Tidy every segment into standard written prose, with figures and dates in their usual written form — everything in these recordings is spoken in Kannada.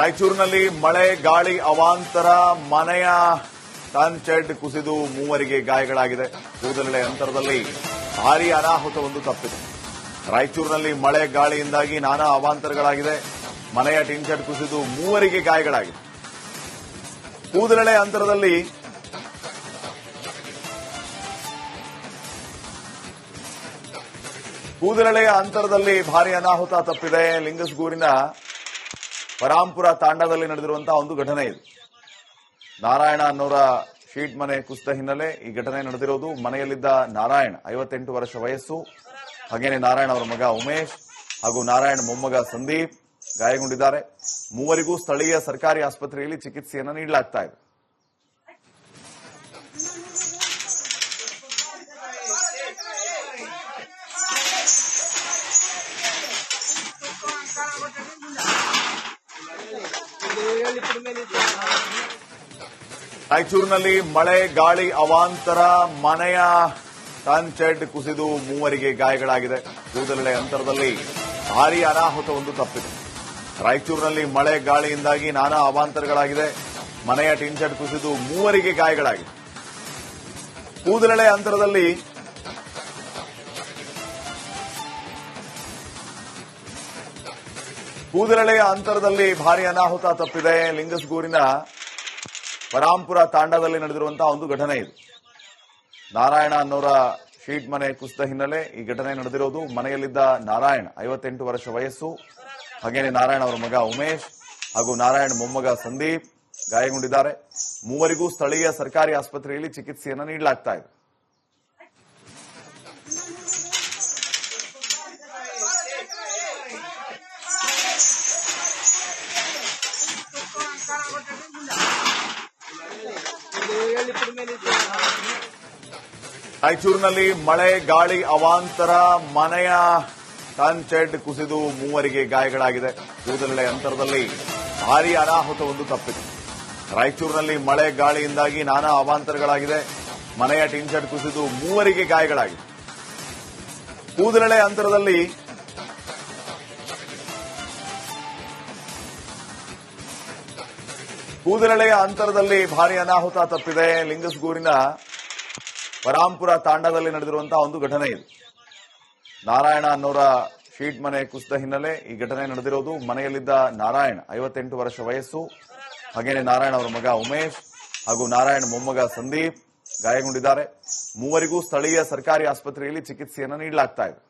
ರಾಯಚೂರಿನಲ್ಲಿ ಮಳೆ ಗಾಳಿ ಅವಾಂತರ ಮನೆಯ ಟನ್ ಕುಸಿದು ಮೂವರಿಗೆ ಗಾಯಗಳಾಗಿದೆ. ಕೂದಲೆಳೆ ಅಂತರದಲ್ಲಿ ಭಾರೀ ಅನಾಹುತವೊಂದು ತಪ್ಪಿದೆ. ರಾಯಚೂರಿನಲ್ಲಿ ಮಳೆ ಗಾಳಿಯಿಂದಾಗಿ ನಾನಾ ಅವಾಂತರಗಳಾಗಿದೆ. ಮನೆಯ ಟಿನ್ ಕುಸಿದು ಮೂವರಿಗೆ ಗಾಯಗಳಾಗಿದೆ. ಕೂದಲೆಳೆ ಅಂತರದಲ್ಲಿ ಭಾರೀ ಅನಾಹುತ ತಪ್ಪಿದೆ. ಲಿಂಗಸ್ಗೂರಿನ ಪರಾಂಪುರ ತಾಂಡದಲ್ಲಿ ನಡೆದಿರುವಂತಹ ಒಂದು ಘಟನೆ ಇದು. ನಾರಾಯಣ ಅನ್ನೋರ ಶೀಟ್ ಮನೆ ಕುಸಿದ ಹಿನ್ನೆಲೆ ಈ ಘಟನೆ ನಡೆದಿರೋದು. ಮನೆಯಲ್ಲಿದ್ದ ನಾರಾಯಣ್ 58 ವರ್ಷ ವಯಸ್ಸು, ಹಾಗೇನೆ ನಾರಾಯಣ್ ಅವರ ಮಗ ಉಮೇಶ್ ಹಾಗೂ ನಾರಾಯಣ್ ಮೊಮ್ಮಗ ಸಂದೀಪ್ ಗಾಯಗೊಂಡಿದ್ದಾರೆ. ಮೂವರಿಗೂ ಸ್ಥಳೀಯ ಸರ್ಕಾರಿ ಆಸ್ಪತ್ರೆಯಲ್ಲಿ ಚಿಕಿತ್ಸೆಯನ್ನು ನೀಡಲಾಗ್ತಾ ಇದೆ. ರಾಯಚೂರಿನಲ್ಲಿ ಮಳೆ ಗಾಳಿ ಅವಾಂತರ ಮನೆಯ ಟನ್ ಕುಸಿದು ಮೂವರಿಗೆ ಗಾಯಗಳಾಗಿದೆ. ಕೂದಲೆಳೆ ಅಂತರದಲ್ಲಿ ಭಾರೀ ಅನಾಹುತವೊಂದು ತಪ್ಪಿದೆ. ರಾಯಚೂರಿನಲ್ಲಿ ಮಳೆ ಗಾಳಿಯಿಂದಾಗಿ ನಾನಾ ಅವಾಂತರಗಳಾಗಿದೆ. ಮನೆಯ ಟಿನ್ ಕುಸಿದು ಮೂವರಿಗೆ ಗಾಯಗಳಾಗಿದೆ. ಕೂದಲೆಳೆ ಅಂತರದಲ್ಲಿ ಭಾರೀ ಅನಾಹುತ ತಪ್ಪಿದೆ. ಲಿಂಗಸ್ಗೂರಿನ ಪರಾಂಪುರ ತಾಂಡದಲ್ಲಿ ನಡೆದಿರುವಂತಹ ಒಂದು ಘಟನೆ ಇದು. ನಾರಾಯಣ ಅನ್ನೋರ ಶೀಟ್ ಮನೆ ಕುಸಿದ ಹಿನ್ನೆಲೆ ಈ ಘಟನೆ ನಡೆದಿರೋದು. ಮನೆಯಲ್ಲಿದ್ದ ನಾರಾಯಣ್ 58 ವರ್ಷ ವಯಸ್ಸು, ಹಾಗೇನೆ ನಾರಾಯಣ್ ಅವರ ಮಗ ಉಮೇಶ್ ಹಾಗೂ ನಾರಾಯಣ್ ಮೊಮ್ಮಗ ಸಂದೀಪ್ ಗಾಯಗೊಂಡಿದ್ದಾರೆ. ಮೂವರಿಗೂ ಸ್ಥಳೀಯ ಸರ್ಕಾರಿ ಆಸ್ಪತ್ರೆಯಲ್ಲಿ ಚಿಕಿತ್ಸೆಯನ್ನು ನೀಡಲಾಗ್ತಾ ಇದೆ. ರಾಯಚೂರಿನಲ್ಲಿ ಮಳೆ ಗಾಳಿ ಅವಾಂತರ ಮನೆಯ ಟನ್ ಕುಸಿದು ಮೂವರಿಗೆ ಗಾಯಗಳಾಗಿದೆ. ಕೂದಲೆಳೆ ಅಂತರದಲ್ಲಿ ಭಾರೀ ಅನಾಹುತವೊಂದು ತಪ್ಪಿದೆ. ರಾಯಚೂರಿನಲ್ಲಿ ಮಳೆ ಗಾಳಿಯಿಂದಾಗಿ ನಾನಾ ಅವಾಂತರಗಳಾಗಿದೆ. ಮನೆಯ ಟಿನ್ ಕುಸಿದು ಮೂವರಿಗೆ ಗಾಯಗಳಾಗಿದೆ. ಕೂದಲೆಳೆ ಅಂತರದಲ್ಲಿ ಭಾರೀ ಅನಾಹುತ ತಪ್ಪಿದೆ. ಲಿಂಗಸ್ಗೂರಿನ ಪರಾಂಪುರ ತಾಂಡದಲ್ಲಿ ನಡೆದಿರುವಂತಹ ಒಂದು ಘಟನೆ ಇದು. ನಾರಾಯಣ ಅನ್ನೋರ ಶೀಟ್ ಮನೆ ಕುಸಿದ ಹಿನ್ನೆಲೆ ಈ ಘಟನೆ ನಡೆದಿರೋದು. ಮನೆಯಲ್ಲಿದ್ದ ನಾರಾಯಣ್ 58 ವರ್ಷ ವಯಸ್ಸು, ಹಾಗೇನೆ ನಾರಾಯಣ್ ಅವರ ಮಗ ಉಮೇಶ್ ಹಾಗೂ ನಾರಾಯಣ್ ಮೊಮ್ಮಗ ಸಂದೀಪ್ ಗಾಯಗೊಂಡಿದ್ದಾರೆ. ಮೂವರಿಗೂ ಸ್ಥಳೀಯ ಸರ್ಕಾರಿ ಆಸ್ಪತ್ರೆಯಲ್ಲಿ ಚಿಕಿತ್ಸೆಯನ್ನು ನೀಡಲಾಗ್ತಾ ಇದೆ.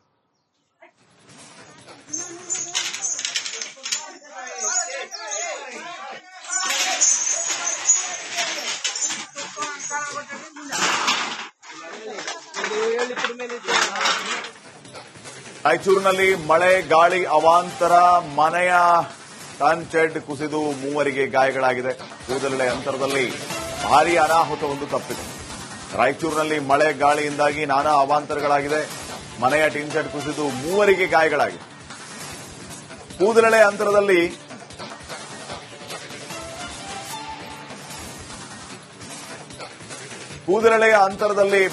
ರಾಯಚೂರಿನಲ್ಲಿ ಮಳೆ ಗಾಳಿ ಅವಾಂತರ ಮನೆಯ ಟನ್ ಕುಸಿದು ಮೂವರಿಗೆ ಗಾಯಗಳಾಗಿದೆ. ಕೂದಲೆಳೆ ಅಂತರದಲ್ಲಿ ಭಾರೀ ಅನಾಹುತವೊಂದು ತಪ್ಪಿದೆ. ರಾಯಚೂರಿನಲ್ಲಿ ಮಳೆ ಗಾಳಿಯಿಂದಾಗಿ ನಾನಾ ಅವಾಂತರಗಳಾಗಿದೆ. ಮನೆಯ ಟಿನ್ ಕುಸಿದು ಮೂವರಿಗೆ ಗಾಯಗಳಾಗಿದೆ. ಕೂದಲೆಳೆ ಅಂತರದಲ್ಲಿ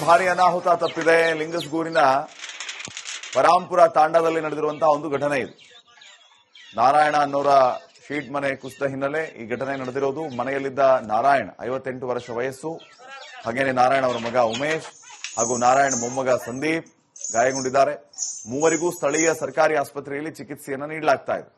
ಭಾರೀ ಅನಾಹುತ ತಪ್ಪಿದೆ. ಲಿಂಗಸ್ಗೂರಿನ ಪರಾಂಪುರ ತಾಂಡದಲ್ಲಿ ನಡೆದಿರುವಂತಹ ಒಂದು ಘಟನೆ ಇದು. ನಾರಾಯಣ ಅನ್ನೋರ ಶೀಟ್ ಮನೆ ಕುಸಿದ ಹಿನ್ನೆಲೆ ಈ ಘಟನೆ ನಡೆದಿರೋದು. ಮನೆಯಲ್ಲಿದ್ದ ನಾರಾಯಣ್ 58 ವರ್ಷ ವಯಸ್ಸು, ಹಾಗೇನೆ ನಾರಾಯಣ್ ಅವರ ಮಗ ಉಮೇಶ್ ಹಾಗೂ ನಾರಾಯಣ್ ಮೊಮ್ಮಗ ಸಂದೀಪ್ ಗಾಯಗೊಂಡಿದ್ದಾರೆ. ಮೂವರಿಗೂ ಸ್ಥಳೀಯ ಸರ್ಕಾರಿ ಆಸ್ಪತ್ರೆಯಲ್ಲಿ ಚಿಕಿತ್ಸೆಯನ್ನು ನೀಡಲಾಗ್ತಾ ಇದೆ.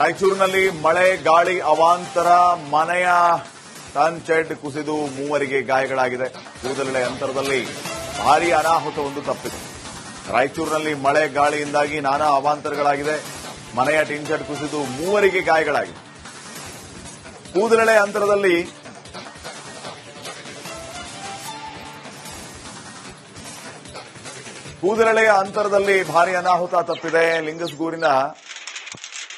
ರಾಯಚೂರಿನಲ್ಲಿ ಮಳೆ ಗಾಳಿ ಅವಾಂತರ ಮನೆಯ ಟನ್ ಕುಸಿದು ಮೂವರಿಗೆ ಗಾಯಗಳಾಗಿದೆ. ಕೂದಲೆಳೆ ಅಂತರದಲ್ಲಿ ಭಾರೀ ಅನಾಹುತವೊಂದು ತಪ್ಪಿದೆ. ರಾಯಚೂರಿನಲ್ಲಿ ಮಳೆ ಗಾಳಿಯಿಂದಾಗಿ ನಾನಾ ಅವಾಂತರಗಳಾಗಿದೆ. ಮನೆಯ ಟಿನ್ ಕುಸಿದು ಮೂವರಿಗೆ ಗಾಯಗಳಾಗಿದೆ. ಕೂದಲೆಳೆ ಅಂತರದಲ್ಲಿ ಭಾರೀ ಅನಾಹುತ ತಪ್ಪಿದೆ. ಲಿಂಗಸ್ಗೂರಿನ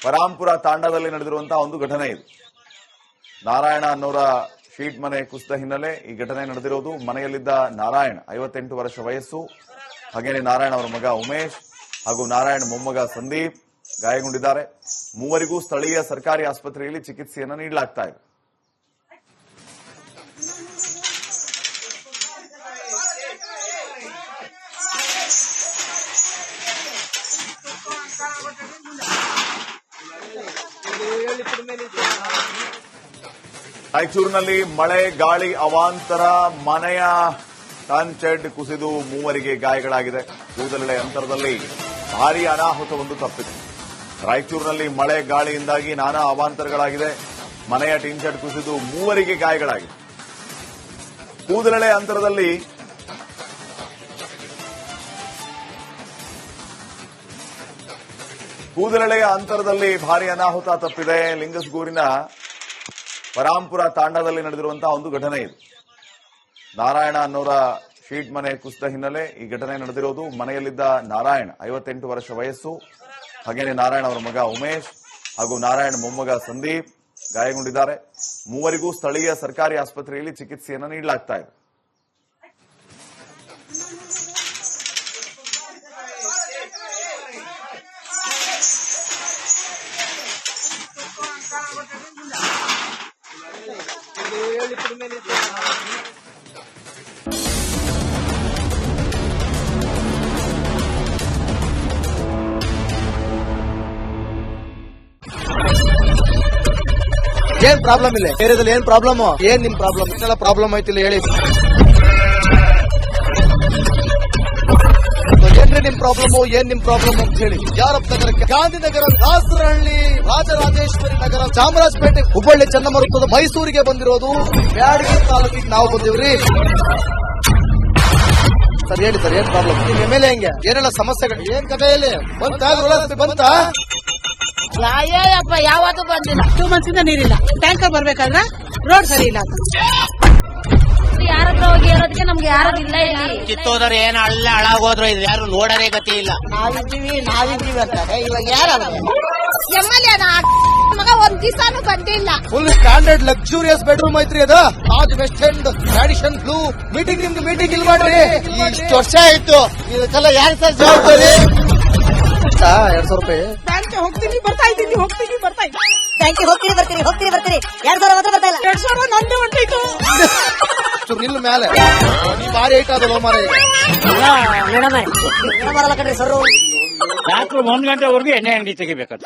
ಪರಾಂಪುರ ತಾಂಡದಲ್ಲಿ ನಡೆದಿರುವಂತಹ ಒಂದು ಘಟನೆ ಇದು. ನಾರಾಯಣ ಅನ್ನೋರ ಶೀಟ್ ಮನೆ ಕುಸಿದ ಹಿನ್ನೆಲೆ ಈ ಘಟನೆ ನಡೆದಿರೋದು. ಮನೆಯಲ್ಲಿದ್ದ ನಾರಾಯಣ್ 58 ವರ್ಷ ವಯಸ್ಸು, ಹಾಗೇನೆ ನಾರಾಯಣ್ ಅವರ ಮಗ ಉಮೇಶ್ ಹಾಗೂ ನಾರಾಯಣ್ ಮೊಮ್ಮಗ ಸಂದೀಪ್ ಗಾಯಗೊಂಡಿದ್ದಾರೆ. ಮೂವರಿಗೂ ಸ್ಥಳೀಯ ಸರ್ಕಾರಿ ಆಸ್ಪತ್ರೆಯಲ್ಲಿ ಚಿಕಿತ್ಸೆಯನ್ನು ನೀಡಲಾಗ್ತಾ ಇದೆ. ರಾಯಚೂರಿನಲ್ಲಿ ಮಳೆ ಗಾಳಿ ಅವಾಂತರ, ಮನೆಯ ಟನ್ ಶೆಡ್ ಕುಸಿದು ಮೂವರಿಗೆ ಗಾಯಗಳಾಗಿದೆ. ಕೂದಲೆಳೆ ಅಂತರದಲ್ಲಿ ಭಾರೀ ಅನಾಹುತವೊಂದು ತಪ್ಪಿದೆ. ರಾಯಚೂರಿನಲ್ಲಿ ಮಳೆ ಗಾಳಿಯಿಂದಾಗಿ ನಾನಾ ಅವಾಂತರಗಳಾಗಿದೆ. ಮನೆಯ ಟಿನ್ ಶೆಡ್ ಕುಸಿದು ಮೂವರಿಗೆ ಗಾಯಗಳಾಗಿದೆ. ಕೂದಲೆಳೆ ಕೂದಲೆಳೆಯ ಅಂತರದಲ್ಲಿ ಭಾರೀ ಅನಾಹುತ ತಪ್ಪಿದೆ. ಲಿಂಗಸ್ಗೂರಿನ ಪರಾಂಪುರ ತಾಂಡದಲ್ಲಿ ನಡೆದಿರುವಂತಹ ಒಂದು ಘಟನೆ ಇದು. ನಾರಾಯಣ ಅನ್ನೋರ ಶೀಟ್ ಮನೆ ಕುಸಿದ ಹಿನ್ನೆಲೆ ಈ ಘಟನೆ ನಡೆದಿರೋದು. ಮನೆಯಲ್ಲಿದ್ದ ನಾರಾಯಣ್ 58 ವರ್ಷ ವಯಸ್ಸು, ಹಾಗೇನೆ ನಾರಾಯಣ್ ಅವರ ಮಗ ಉಮೇಶ್ ಹಾಗೂ ನಾರಾಯಣ್ ಮೊಮ್ಮಗ ಸಂದೀಪ್ ಗಾಯಗೊಂಡಿದ್ದಾರೆ. ಮೂವರಿಗೂ ಸ್ಥಳೀಯ ಸರ್ಕಾರಿ ಆಸ್ಪತ್ರೆಯಲ್ಲಿ ಚಿಕಿತ್ಸೆಯನ್ನು ನೀಡಲಾಗ್ತಾ ಇದೆ. ಏನ್ ಪ್ರಾಬ್ಲಮ್ ಇಲ್ಲ ಏರಿಯಾದಲ್ಲಿ? ಏನ್ ಪ್ರಾಬ್ಲಮ್? ಏನ್ ನಿಮ್ ಪ್ರಾಬ್ಲಮ್? ಇಷ್ಟೆಲ್ಲ ಪ್ರಾಬ್ಲಮ್ ಐತಿಲ್ಲ ಹೇಳಿ. ಏನ್ರಿ ನಿಮ್ ಪ್ರಾಬ್ಲಮ್? ಏನ್ ನಿಮ್ ಪ್ರಾಬ್ಲಮ್ ಅಂತ ಹೇಳಿ. ಯಾರಪ್ಪ ನಗರಕ್ಕೆ? ಗಾಂಧಿನಗರ, ದಾಸರಹಳ್ಳಿ, ರಾಜರಾಜೇಶ್ವರಿ ನಗರ, ಚಾಮರಾಜಪೇಟೆ, ಹುಬ್ಬಳ್ಳಿ, ಚನ್ನಮರುತ್ತದ, ಮೈಸೂರಿಗೆ ಬಂದಿರೋದು. ಬ್ಯಾಡಗಿ ತಾಲೂಕಿಗೆ ನಾವು ಬಂದಿವ್ರಿ. ಸರ್ ಹೇಳಿ ಸರ್, ಏನ್ ಪ್ರಾಬ್ಲಮ್? ನಿಮ್ ಎಮ್ ಎಲ್ ಎ ಹೆಂಗೆ? ಏನೆಲ್ಲ ಸಮಸ್ಯೆಗಳು? ಏನ್ ಕಥೆಯಲ್ಲಿ ಬಂತ? ಅಯ್ಯಪ್ಪ ಯಾವತ್ತೂ ಬಂದಿಲ್ಲ. 2 months ಇಂದ ನೀರಿಲ್ಲ. ಟ್ಯಾಂಕರ್ ಬರ್ಬೇಕಾದ್ರೆ ರೋಡ್ ಸರಿ ಇಲ್ಲ. ಯಾರತ್ರ ಹೋಗಿ ಇರೋದಕ್ಕೆ ನಮ್ಗೆ ಯಾರು ಇಲ್ಲ. ಕಿತ್ತೋದ್ರೆ ಏನ್ ಅಲ್ಲ ಹಾಳಾಗೋದ್ರು ಇದು ಯಾರು ನೋಡರೇ ಗತಿ ಇಲ್ಲ. ನಾವಿದ್ದೀವಿ ಅಂತಾರೆ. ಇವಾಗ ಯಾರು ಎಮ್ಎಲ್ಎ ಮಗ ಒಂದ್ ದಿವಸನೂ ಬಂದಿಲ್ಲ. ಫುಲ್ ಸ್ಟ್ಯಾಂಡರ್ಡ್ ಲಕ್ಸುರಿಯಸ್ ಬೆಡ್ರೂಮ್ ಐತ್ರಿ ಅದು. Taj West End tradition blue. ನಿಮ್ದು ಮೀಟಿಂಗ್ ಇಲ್ಲಿ ಮಾಡ್ರಿ. ಇಷ್ಟು ವರ್ಷ ಆಯ್ತು, ಇದಕ್ಕೆಲ್ಲ ಯಾರು ಸರ್ ಜವಾಬ್ದಾರಿ? 200 ರೂಪಾಯಿ ಬ್ಯಾಂಕ್ ಹೋಗ್ತೀನಿ ಬರ್ತಾ ಇದ್ದೀನಿ. ಬ್ಯಾಂಕಿಗೆ ಹೋಗ್ತೀರಿ 2000 ಮಾತ್ರ ಬರ್ತಾ ಇಲ್ಲ. 2000 ನಂದು ಹೊಂಟೈತು. ನಿಲ್ ಮೇಲೆ ಭಾರಿ ಐಟ್ ಅದಲ್ಲ ಮಾರ. ಬರಲ್ಲ ಕಣ್ರಿ ಸರ್. ರಾತ್ರಿ 1 ಗಂಟೆವರೆಗೂ ಎಣ್ಣೆ ಅಂಗಡಿ ತೆಗಿಬೇಕಾದ್ರೆ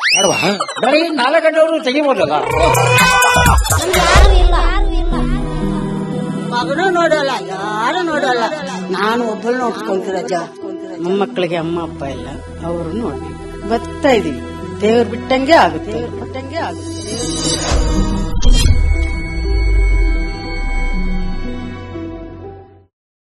ಬರೀ 4 ಗಂಟೆವರೆಗೂ ತೆಗಿಬೋದಲ್ಲ. ಮಗನೂ ನೋಡಲ್ಲ, ಯಾರು ನೋಡಲ್ಲ. ನಾನು ಒಬ್ಬಳು ನೋಡ್ಕೊಂತಿರಜ್ಜ. ಮೊಮ್ಮಕ್ಕಳಿಗೆ ಅಮ್ಮ ಅಪ್ಪ ಇಲ್ಲ, ಅವರು ನೋಡಿ ಬರ್ತಾ ಇದೀವಿ. ದೇವ್ರು ಬಿಟ್ಟಂಗೆ ಆಗುತ್ತೆ.